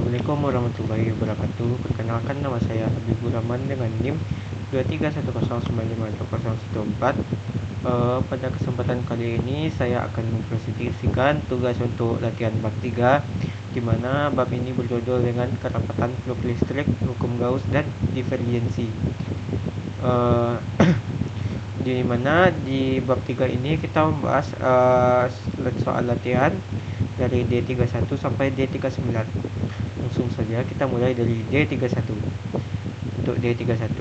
Assalamualaikum warahmatullahi wabarakatuh. Perkenalkan, nama saya Habibur Rahman dengan NIM 23109520014. Pada kesempatan kali ini saya akan mempresentasikan tugas untuk latihan bab 3, di mana bab ini berjudul dengan kerapatan flux listrik, hukum Gauss, dan divergensi. Di mana di bab 3 ini kita membahas soal latihan dari D31 sampai D39. Langsung saja kita mulai dari D31. Untuk D31,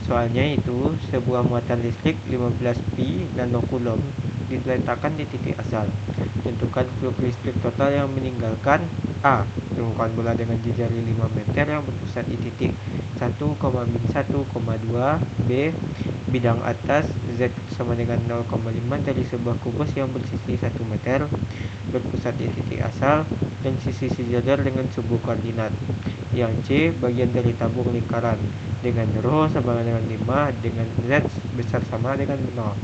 soalnya itu sebuah muatan listrik 15 P nanocoulomb diletakkan di titik asal. Tentukan flux listrik total yang meninggalkan A. Temukan bola dengan jari 5 meter yang berpusat di titik 1,-1,2. B. Bidang atas Z sama dengan 0,5 dari sebuah kubus yang bersisi 1 meter berpusat di titik asal dan sisi sejajar dengan sebuah koordinat. Yang C, bagian dari tabung lingkaran dengan rho sama dengan 5 dengan Z besar sama dengan 0.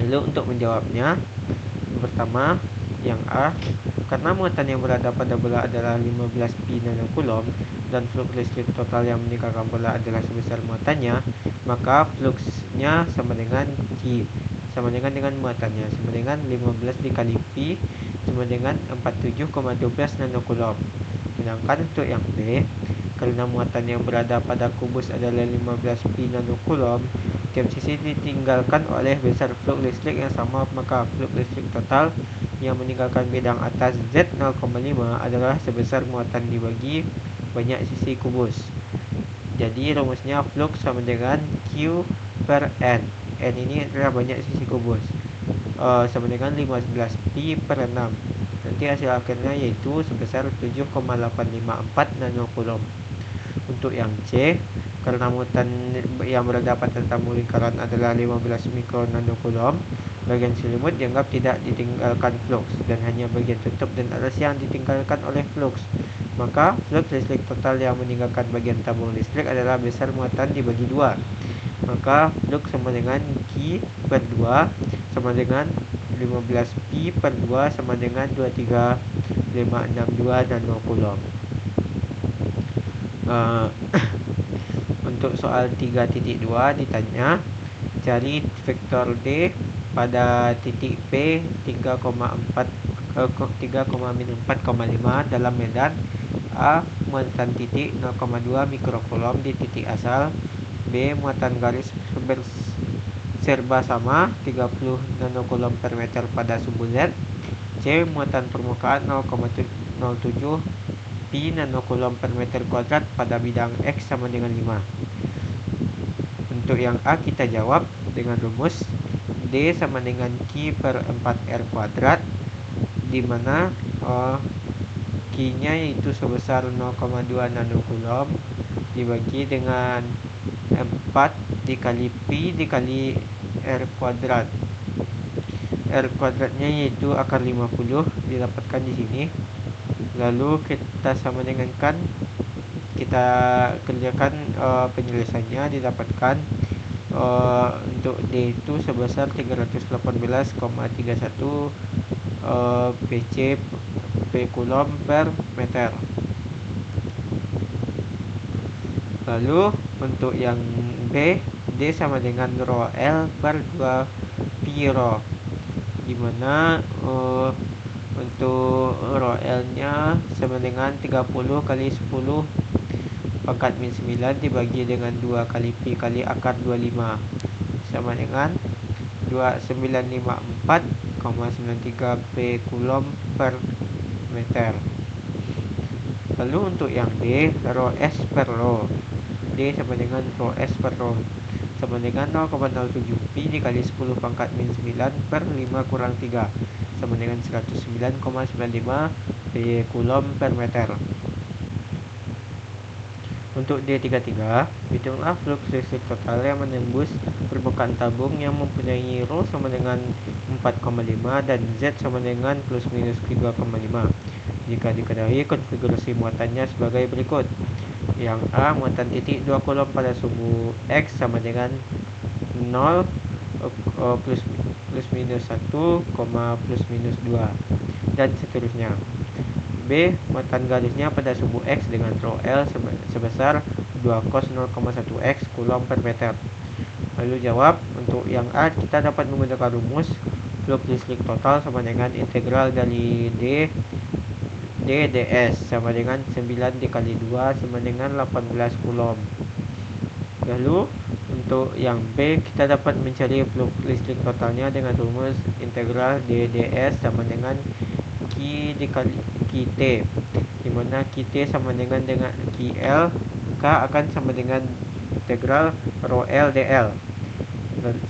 Lalu untuk menjawabnya, pertama, yang A, karena muatan yang berada pada bola adalah 15 P nanocoulomb dan flux listrik total yang meninggalkan bola adalah sebesar muatannya, maka fluxnya sama dengan Q sama dengan muatannya, sama dengan 15 dikali P sama dengan 47,12 nanocoulomb. Sedangkan untuk yang B, karena muatan yang berada pada kubus adalah 15 P nanocoulomb, tiap sisi ditinggalkan oleh besar flux listrik yang sama, maka flux listrik total yang meninggalkan bidang atas Z 0,5 adalah sebesar muatan dibagi banyak sisi kubus. Jadi rumusnya flux sama dengan Q per N. N ini adalah banyak sisi kubus, sama dengan 15 Pi per 6. Nanti hasil akhirnya yaitu sebesar 7,854 nanocoulomb. Untuk yang C, karena muatan yang berada pada tabung lingkaran adalah 15 mikro nanocoulomb, bagian selimut dianggap tidak ditinggalkan flux dan hanya bagian tutup dan atas yang ditinggalkan oleh flux. Maka flux listrik total yang meninggalkan bagian tabung listrik adalah besar muatan dibagi 2. Maka flux sama dengan Q per 2 sama dengan 15 Pi per 2 sama dengan 23562 nanocoulomb. Untuk soal 3.2 ditanya, cari vektor D pada titik P 3,4,5 dalam medan A. Muatan titik 0,2 mikrocoulomb di titik asal. B. Muatan garis serba sama 30 nanocoulomb per meter pada sumbu Z. C. Muatan permukaan 0,07 Pi nanocoulomb per meter kuadrat pada bidang X sama dengan 5. Untuk yang A kita jawab dengan rumus D sama dengan Q per 4R kuadrat, di mana Q-nya yaitu sebesar 0,2 nanocoulomb dibagi dengan 4 dikali Pi dikali R kuadrat. R kuadratnya yaitu akar 50 didapatkan di sini. Lalu kita sama dengankan, kita kerjakan penyelesaiannya, didapatkan untuk D itu sebesar 318,31 PC per coulomb per meter. Lalu untuk yang B, D sama dengan rho L per 2 pi rho, dimana untuk rho L nya sama dengan 30 kali 10 pangkat min 9 dibagi dengan 2 kali pi kali akar 25 sama dengan 2954,93 P coulomb per meter. Lalu untuk yang D, rho S per rho, D sama dengan rho S per rho sama dengan 0,07 Pi dikali 10 pangkat min 9 per 5 kurang 3 sama dengan 109,95 P coulomb per meter. Untuk D33, hitunglah flux listrik total yang menembus permukaan tabung yang mempunyai rho sama dengan 4,5 dan Z sama dengan plus minus 3,5. Jika diketahui konfigurasi muatannya sebagai berikut. Yang A, muatan titik 2 coulomb pada sumbu X sama dengan 0 plus minus 1, plus minus 2 dan seterusnya. B, muatan garisnya pada sumbu X dengan rho L sebesar 2 cos 0,1 X Coulomb per meter. Lalu jawab untuk yang A, kita dapat menggunakan rumus flux listrik total sama dengan integral dari ds sama dengan 9 dikali 2 sama dengan 18 Coulomb. Lalu untuk yang B, kita dapat mencari flux listrik totalnya dengan rumus integral ds sama dengan Q dikali Kt, dimana Kt sama dengan QL, K akan sama dengan integral rho L dl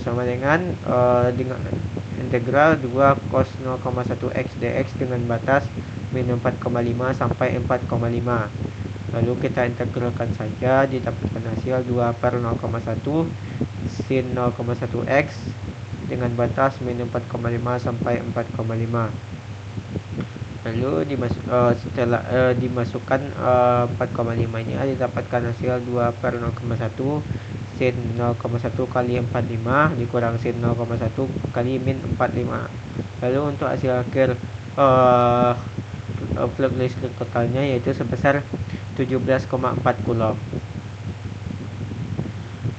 sama dengan integral 2 cos 0,1 X dx dengan batas min 4,5 sampai 4,5. Lalu kita integralkan saja, didapatkan hasil 2 per 0,1 sin 0,1 X dengan batas min 4,5 sampai 4,5. Lalu setelah dimasukkan 4,5 ini didapatkan hasil 2 per 0,1 sin 0,1 kali 45 dikurang sin 0,1 kali min 45. Lalu untuk hasil akhir flux listrik totalnya yaitu sebesar 17,4 Coulomb.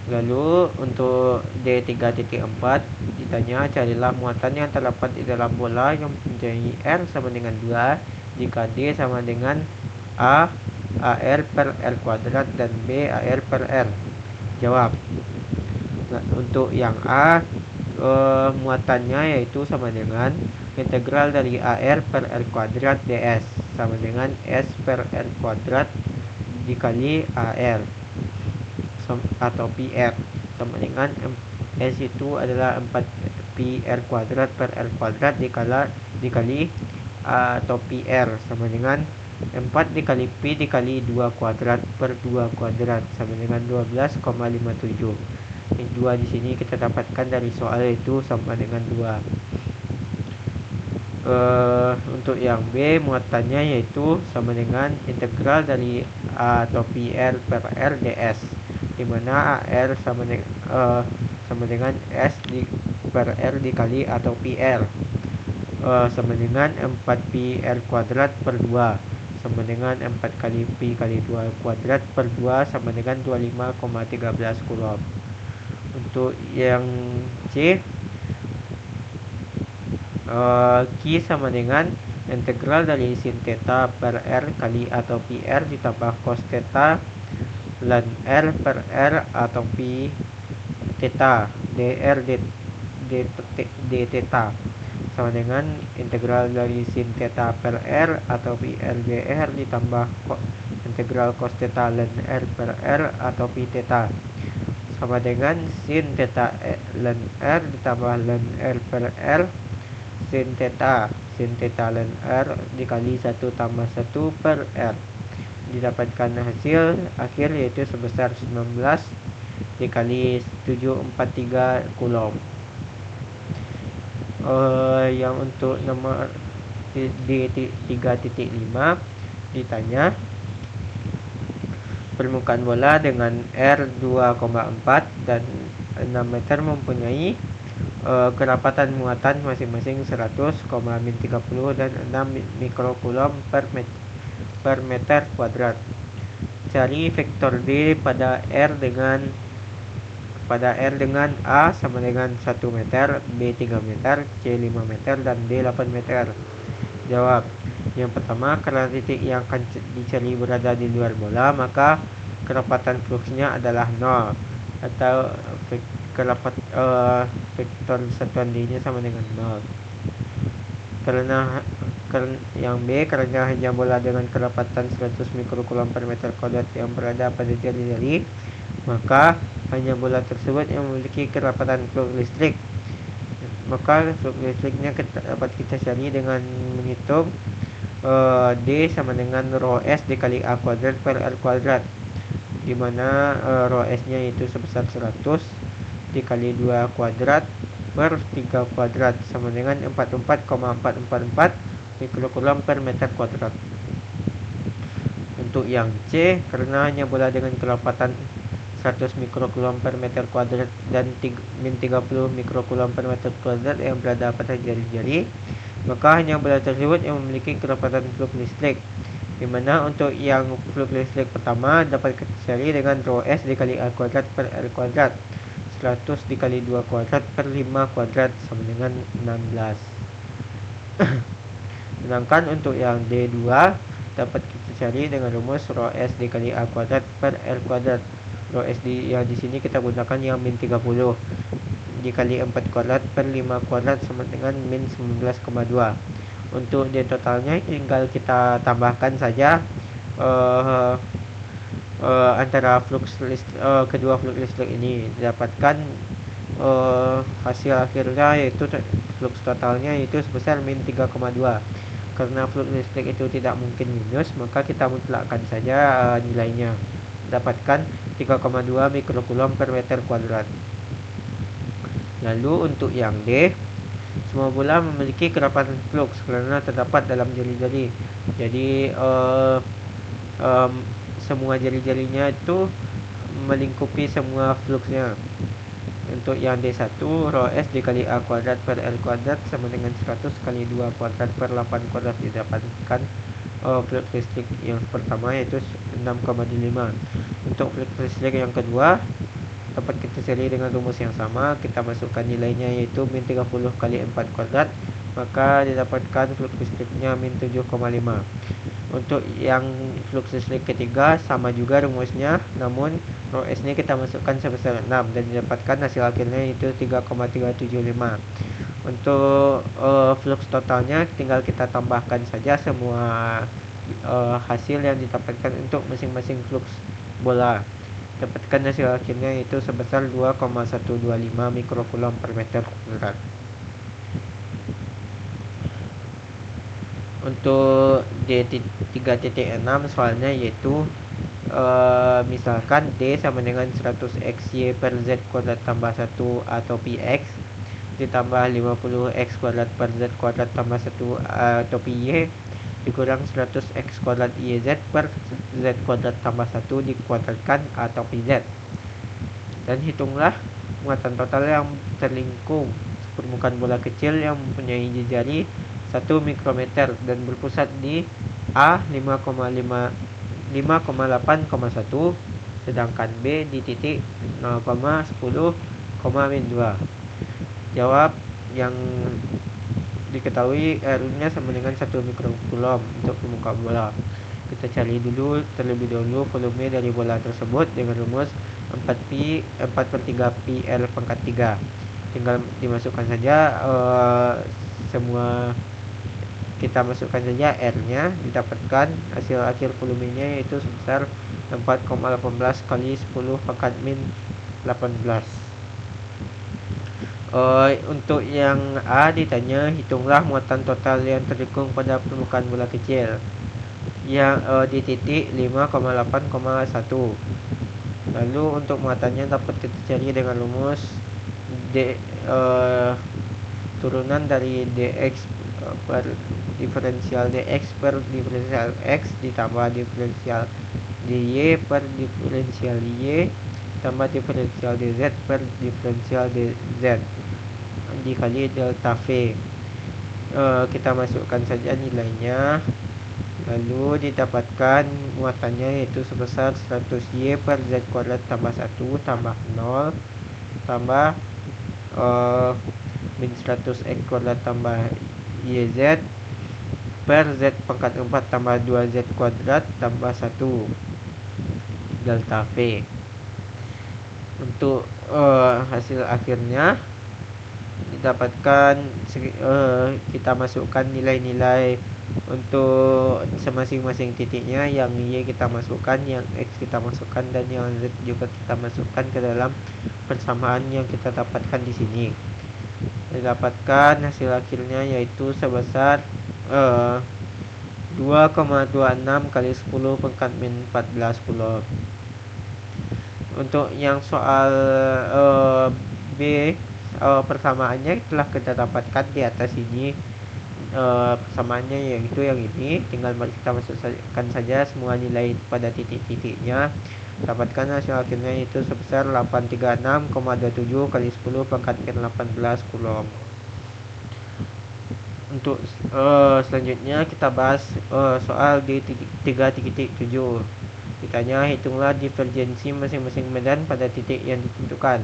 Lalu untuk D3.4 ditanya carilah muatan yang terdapat di dalam bola yang mempunyai R sama dengan 2 jika D sama dengan A AR per R kuadrat dan B AR per R. Jawab. Nah, untuk yang A, muatannya yaitu sama dengan integral dari AR per R kuadrat ds sama dengan S per R kuadrat dikali AR atau PR sama dengan S itu adalah 4 PR kuadrat per R kuadrat dikali atau PR sama dengan 4 dikali P dikali 2 kuadrat per 2 kuadrat sama dengan 12,57. Ini 2 di sini kita dapatkan dari soal itu sama dengan 2. Untuk yang B, muatannya yaitu sama dengan integral dari A atau PR per R ds, di mana AR sama dengan S per R dikali atau PR sama dengan 4PR kuadrat per 2 sama dengan 4 kali Pi kali 2 kuadrat per 2 sama dengan 25,13 Coulomb. Untuk yang C, Q sama dengan integral dari sin theta per R kali atau PR ditambah cos theta ln R per R atau Pi theta dr d theta sama dengan integral dari sin theta per R atau Pi R dr ditambah integral cos theta ln R per R atau Pi theta sama dengan sin theta ln R ditambah ln R per R sin theta ln R dikali 1 tambah 1 per R. Didapatkan hasil akhir yaitu sebesar 19 dikali 743 Coulomb. Yang untuk nomor D3.5 ditanya permukaan bola dengan R 2,4 dan 6 meter mempunyai kerapatan muatan masing-masing 100,-30 dan 6 mikrocoulomb per meter kuadrat. Cari vektor D pada R dengan A sama dengan 1 meter, B 3 meter, C 5 meter, dan D 8 meter. Jawab. Yang pertama, karena titik yang akan dicari berada di luar bola, maka kerapatan fluksnya adalah 0 atau vektor satuan D nya sama dengan 0. Karena yang B, karena hanya bola dengan kerapatan 100 mikrocoulomb per meter kuadrat yang berada pada jari-jari, maka hanya bola tersebut yang memiliki kerapatan flux listrik. Maka flux listriknya dapat kita cari dengan menghitung D sama dengan rho S dikali A kuadrat per R kuadrat, di mana rho S nya itu sebesar 100 dikali 2 kuadrat per 3 kuadrat sama dengan 44,444 mikrocoulomb per meter kuadrat. Untuk yang C, karena hanya bola dengan kerapatan 100 mikrocoulomb per meter kuadrat dan min 30 mikrocoulomb per meter kuadrat yang berada pada jari-jari, Maka hanya bola tersebut yang memiliki kerapatan flux listrik, di mana untuk yang flux listrik pertama dapat kita cari dengan rho S dikali A kuadrat per L kuadrat 100 dikali 2 kuadrat per 5 kuadrat sama dengan 16. Sedangkan untuk yang D2 dapat kita cari dengan rumus rho S dikali A kuadrat per L kuadrat. Rho S yang di sini kita gunakan yang min 30 dikali 4 kuadrat per 5 kuadrat sama dengan min 19,2. Untuk D totalnya tinggal kita tambahkan saja antara kedua flux listrik ini, didapatkan hasil akhirnya yaitu flux totalnya itu sebesar min 3,2. Karena flux listrik itu tidak mungkin minus, maka kita mutlakkan saja nilainya, dapatkan 3,2 mikrokulom per meter kuadrat. Lalu untuk yang D, semua bola memiliki kerapatan flux karena terdapat dalam jari-jari. Jadi semua jari-jarinya itu melingkupi semua fluxnya. Untuk yang D1, rho S dikali A kuadrat per L kuadrat sama dengan 100 kali 2 kuadrat per 8 kuadrat, didapatkan flux listrik yang pertama yaitu 6,5. Untuk flux listrik yang kedua dapat kita cari dengan rumus yang sama, kita masukkan nilainya yaitu min 30 kali 4 kuadrat, maka didapatkan flux listriknya min 7,5. Untuk yang flux listrik ketiga sama juga rumusnya, namun rho S nya kita masukkan sebesar 6 dan didapatkan hasil akhirnya itu 3,375. Untuk flux totalnya tinggal kita tambahkan saja semua hasil yang didapatkan untuk masing-masing flux bola. Dapatkan hasil akhirnya itu sebesar 2,125 mikrokulom per meter kuadrat. Untuk D3.6 soalnya yaitu misalkan D sama dengan 100xy per z kuadrat tambah 1 atau px ditambah 50x kuadrat per z kuadrat tambah 1 atau py dikurang 100x kuadrat YZ per Z kuadrat tambah 1 dikuadratkan atau PZ. Dan hitunglah muatan total yang terlingkup permukaan bola kecil yang mempunyai jari 1 mikrometer dan berpusat di A 5,8,1, sedangkan B di titik 0,10,2. Jawab yang diketahui R-nya sama dengan 1 mikrokulom untuk permukaan bola. Kita cari dulu terlebih dahulu volume dari bola tersebut dengan rumus 4/3 L pangkat 3. Tinggal dimasukkan saja semua, kita masukkan saja R-nya, didapatkan hasil akhir volumenya yaitu sebesar 4,18 kali 10 pangkat min 18. Untuk yang A ditanya hitunglah muatan total yang terikung pada permukaan bola kecil yang di titik 5,8,1. Lalu untuk muatannya dapat kita cari dengan rumus turunan dari dx per diferensial dx per diferensial x ditambah diferensial dy per diferensial y tambah diferensial dz per diferensial dz dikali delta V. Kita masukkan saja nilainya, lalu didapatkan muatannya yaitu sebesar 100y per z kuadrat tambah 1 tambah 0 tambah min 100x kuadrat tambah yz per z pangkat 4 tambah 2z kuadrat tambah 1 delta V. Untuk hasil akhirnya didapatkan, kita masukkan nilai-nilai untuk masing-masing titiknya, yang Y kita masukkan, yang X kita masukkan, dan yang Z juga kita masukkan ke dalam persamaan yang kita dapatkan di sini. Didapatkan hasil akhirnya yaitu sebesar 2,26 kali 10 pangkat min 14 kulom. Untuk yang soal B, persamaannya telah kita dapatkan di atas ini. Persamaannya yaitu yang ini, tinggal kita masukkan saja semua nilai pada titik-titiknya, dapatkan hasil akhirnya itu sebesar 836,27 kali 10 pangkat min 18 kulom. Untuk selanjutnya kita bahas soal di 3.7. Ditanya hitunglah divergensi masing-masing medan pada titik yang ditentukan.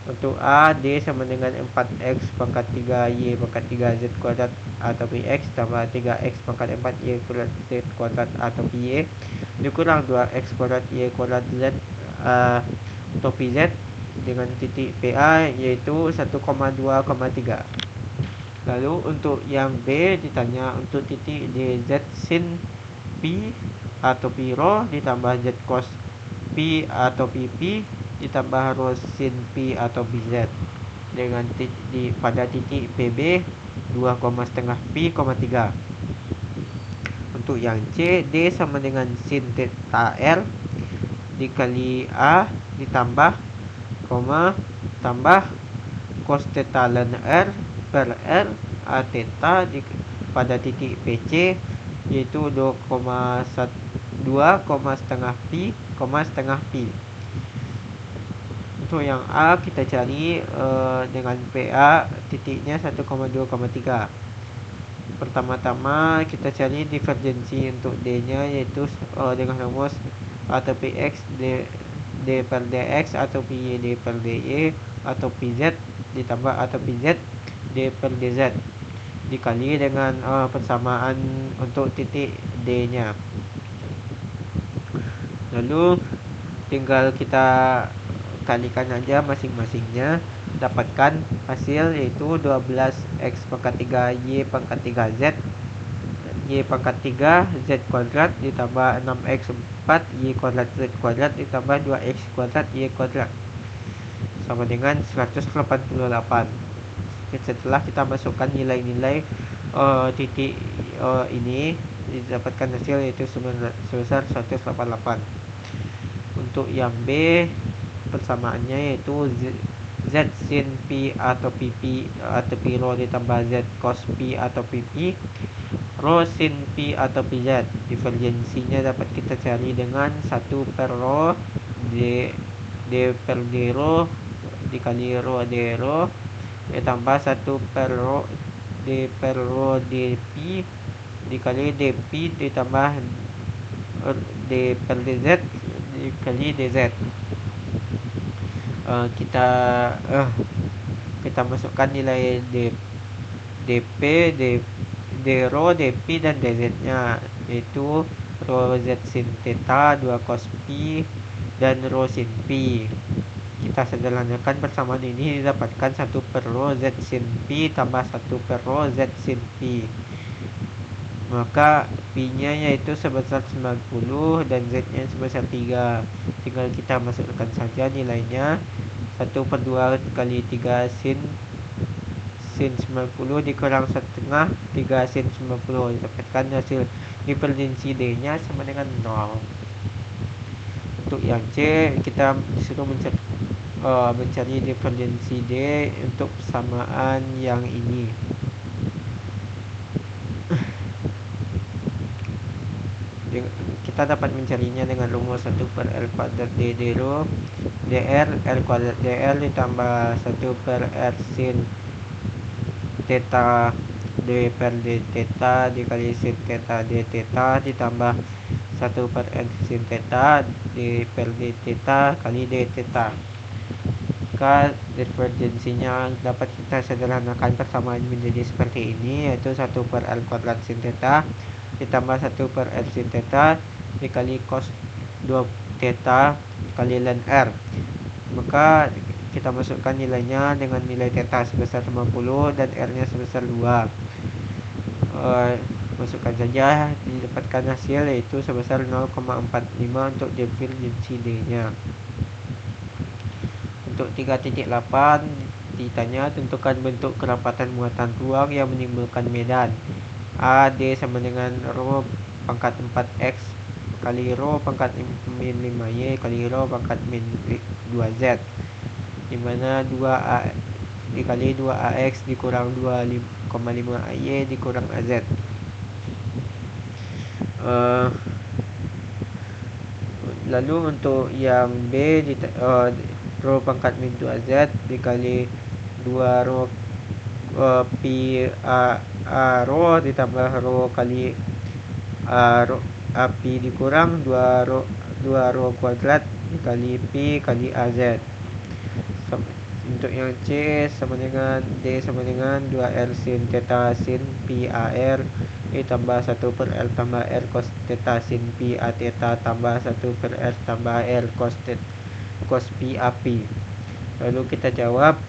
Untuk A, D sama dengan 4x pangkat 3y pangkat 3z kuadrat atau px tambah 3x pangkat 4y kuadrat z kuadrat atau py dikurang 2x kuadrat y kuadrat z atau pz dengan titik PA yaitu 1,2,3. Lalu untuk yang B ditanya untuk titik DZ sin P atau P rho ditambah Z cos P atau PP ditambah rho sin P atau BZ dengan pada titik PB 2,5 P, 3. Untuk yang C, D sama dengan sin theta R dikali A ditambah tambah cos theta ln R per R A theta pada titik PC yaitu 2,5 Pi, setengah Pi. Untuk yang A kita cari dengan PA titiknya 1,2,3. Pertama-tama kita cari divergensi untuk D nya yaitu dengan rumus atau PX D per DX atau PY D per DY atau PZ ditambah atau PZ D per DZ dikali dengan persamaan untuk titik D nya. Lalu tinggal kita kalikan aja masing-masingnya, dapatkan hasil yaitu 12x pangkat 3 y pangkat 3 z y pangkat 3 z kuadrat ditambah 6x 4 y kuadrat z kuadrat ditambah 2x kuadrat y kuadrat sama dengan 188. Setelah kita masukkan nilai-nilai titik ini didapatkan hasil yaitu sebesar 188. Untuk yang B persamaannya yaitu Z sin P atau PP atau P rho ditambah Z cos P atau PP rho sin P atau PZ. Divergensinya dapat kita cari dengan 1 per rho D per D rho dikali rho D rho ditambah 1 per rho D per rho dP dikali dP ditambah D per DZ dikali DZ. Kita masukkan nilai DP, D rho, dP dan DZ nya yaitu rho Z sin theta 2 cos P dan rho sin P. Kita sederhanakan persamaan ini didapatkan 1 per rho Z sin P tambah 1 per rho Z sin P. Maka P nya yaitu sebesar 90 dan Z nya sebesar 3. Tinggal kita masukkan saja nilainya 1 per 2 kali 3 sin 90 dikurang setengah 3 sin 90 dapatkan hasil divergensi D nya sama dengan 0. Untuk yang C kita disuruh mencari divergensi D untuk persamaan yang ini. Kita dapat mencarinya dengan rumus 1 per L kuadrat D rho dr L kuadrat dr ditambah 1 per R sin theta D per D theta dikali sin theta D theta ditambah 1 per N sin theta D per D theta kali D theta. Maka divergensinya dapat kita sederhanakan persamaan menjadi seperti ini, yaitu 1 per L kuadrat sin theta ditambah 1 per R sin theta dikali cos 2 theta kali ln R. Maka kita masukkan nilainya dengan nilai theta sebesar 50 dan R nya sebesar 2. Masukkan saja, didapatkan hasil yaitu sebesar 0,45 untuk divergensi D nya. Untuk 3.8 ditanya tentukan bentuk kerapatan muatan ruang yang menimbulkan medan. A, D sama dengan rho pangkat 4x kali rho pangkat min 5y kali rho pangkat min 2z, dimana 2A dikali 2AX dikurang 2,5AY dikurang AZ. Lalu untuk yang B rho pangkat min 2z dikali 2 rho pi A rho ditambah rho kali pi dikurang 2 rho kuadrat dikali pi kali AZ. Untuk yang C sama dengan D sama dengan 2R sin theta sin pi AR tambah 1 per R tambah R cos theta sin pi A theta tambah 1 per R tambah R cos pi AP. Lalu kita jawab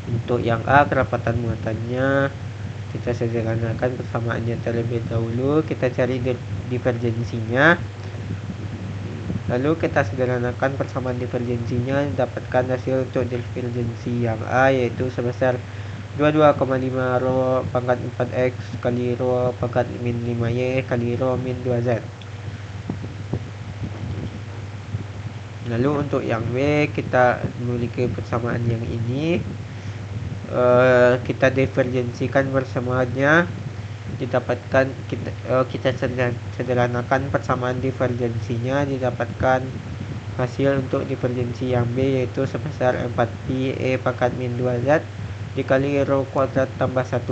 untuk yang A, kerapatan muatannya kita sederhanakan persamaannya terlebih dahulu, kita cari divergensinya. Lalu kita sederhanakan persamaan divergensinya, dapatkan hasil untuk divergensi yang A yaitu sebesar 22,5 rho pangkat 4x kali rho pangkat min 5y kali rho min 2z. Lalu untuk yang B, kita memiliki persamaan yang ini, kita divergensikan bersamaannya, didapatkan kita sederhanakan persamaan divergensinya, didapatkan hasil untuk divergensi yang B yaitu sebesar 4pi E pangkat min 2z dikali rho kuadrat tambah 1.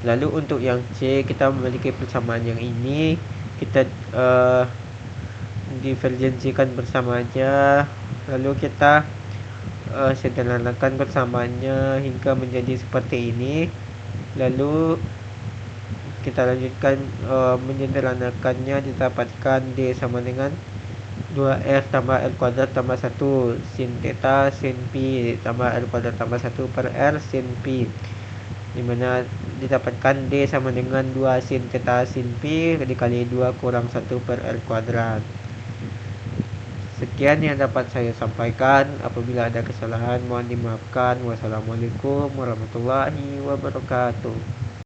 Lalu untuk yang C, kita memiliki persamaan yang ini, kita divergensikan bersamaannya, lalu kita sederhanakan persamaannya hingga menjadi seperti ini. Lalu kita lanjutkan menyederhanakannya, didapatkan D sama dengan 2R tambah R kuadrat tambah 1 sin theta sin pi tambah R kuadrat tambah 1 per R sin pi, dimana didapatkan D sama dengan 2 sin theta sin pi dikali 2 kurang 1 per R kuadrat. Sekian yang dapat saya sampaikan. Apabila ada kesalahan mohon dimaafkan. Wassalamualaikum warahmatullahi wabarakatuh.